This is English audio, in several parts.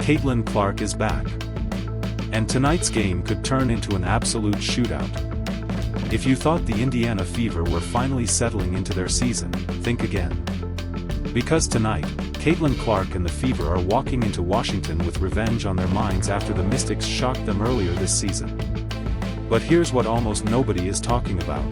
Caitlin Clark is back. And tonight's game could turn into an absolute shootout. If you thought the Indiana Fever were finally settling into their season, think again. Because tonight, Caitlin Clark and the Fever are walking into Washington with revenge on their minds after the Mystics shocked them earlier this season. But here's what almost nobody is talking about.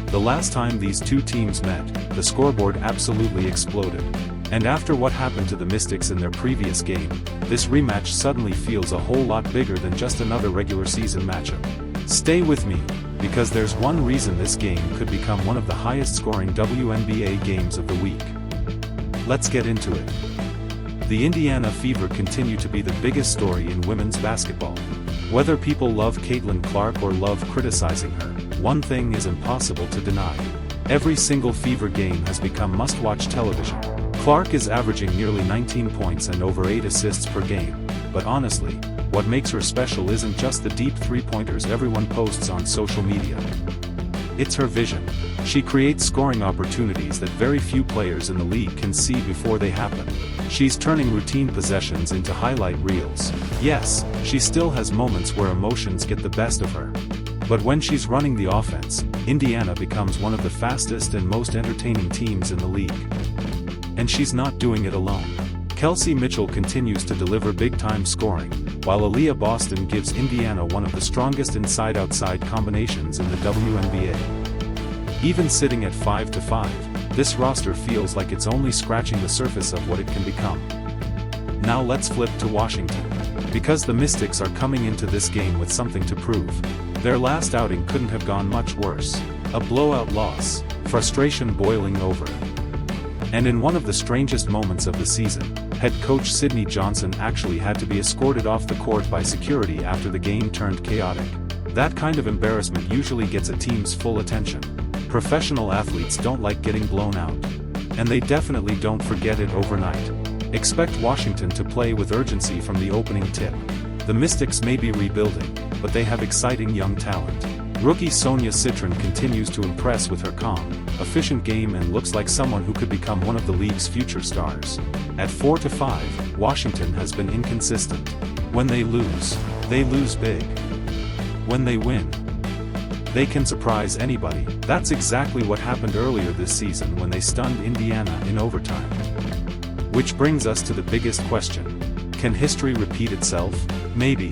The last time these two teams met, the scoreboard absolutely exploded. And after what happened to the Mystics in their previous game, this rematch suddenly feels a whole lot bigger than just another regular season matchup. Stay with me, because there's one reason this game could become one of the highest scoring WNBA games of the week. Let's get into it. The Indiana Fever continue to be the biggest story in women's basketball. Whether people love Caitlin Clark or love criticizing her, one thing is impossible to deny. Every single Fever game has become must-watch television. Clark is averaging nearly 19 points and over 8 assists per game, but honestly, what makes her special isn't just the deep three-pointers everyone posts on social media. It's her vision. She creates scoring opportunities that very few players in the league can see before they happen. She's turning routine possessions into highlight reels. Yes, she still has moments where emotions get the best of her. But when she's running the offense, Indiana becomes one of the fastest and most entertaining teams in the league. And she's not doing it alone. Kelsey Mitchell continues to deliver big-time scoring, while Aliyah Boston gives Indiana one of the strongest inside-outside combinations in the WNBA. Even sitting at 5-5, this roster feels like it's only scratching the surface of what it can become. Now let's flip to Washington. Because the Mystics are coming into this game with something to prove. Their last outing couldn't have gone much worse. A blowout loss, frustration boiling over. And in one of the strangest moments of the season, head coach Sydney Johnson actually had to be escorted off the court by security after the game turned chaotic. That kind of embarrassment usually gets a team's full attention. Professional athletes don't like getting blown out. And they definitely don't forget it overnight. Expect Washington to play with urgency from the opening tip. The Mystics may be rebuilding, but they have exciting young talent. Rookie Sonia Citron continues to impress with her calm, efficient game and looks like someone who could become one of the league's future stars. At 4-5, Washington has been inconsistent. When they lose big. When they win, they can surprise anybody. That's exactly what happened earlier this season when they stunned Indiana in overtime. Which brings us to the biggest question. Can history repeat itself? Maybe.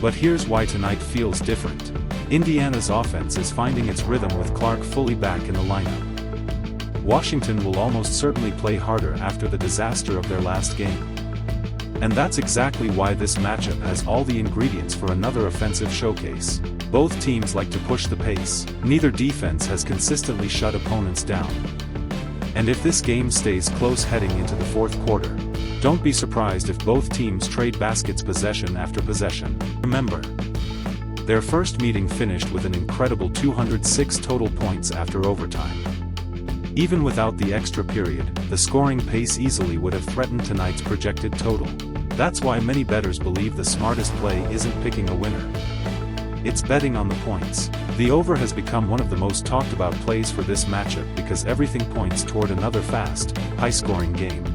But here's why tonight feels different. Indiana's offense is finding its rhythm with Clark fully back in the lineup. Washington will almost certainly play harder after the disaster of their last game. And that's exactly why this matchup has all the ingredients for another offensive showcase. Both teams like to push the pace. Neither defense has consistently shut opponents down. And if this game stays close heading into the fourth quarter, don't be surprised if both teams trade baskets possession after possession. Remember, their first meeting finished with an incredible 206 total points after overtime. Even without the extra period, the scoring pace easily would have threatened tonight's projected total. That's why many bettors believe the smartest play isn't picking a winner. It's betting on the points. The over has become one of the most talked about plays for this matchup because everything points toward another fast, high-scoring game.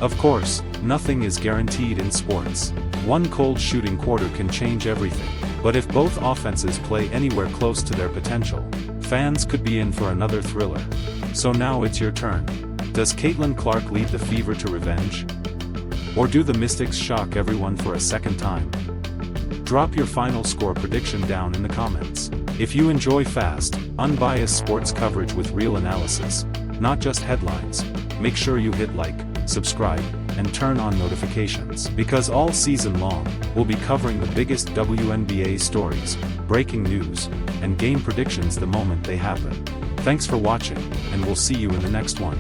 Of course, nothing is guaranteed in sports. One cold shooting quarter can change everything. But if both offenses play anywhere close to their potential, fans could be in for another thriller. So now it's your turn. Does Caitlin Clark lead the Fever to revenge? Or do the Mystics shock everyone for a second time? Drop your final score prediction down in the comments. If you enjoy fast, unbiased sports coverage with real analysis, not just headlines, make sure you hit like, subscribe, and turn on notifications. Because all season long, we'll be covering the biggest WNBA stories, breaking news, and game predictions the moment they happen. Thanks for watching, and we'll see you in the next one.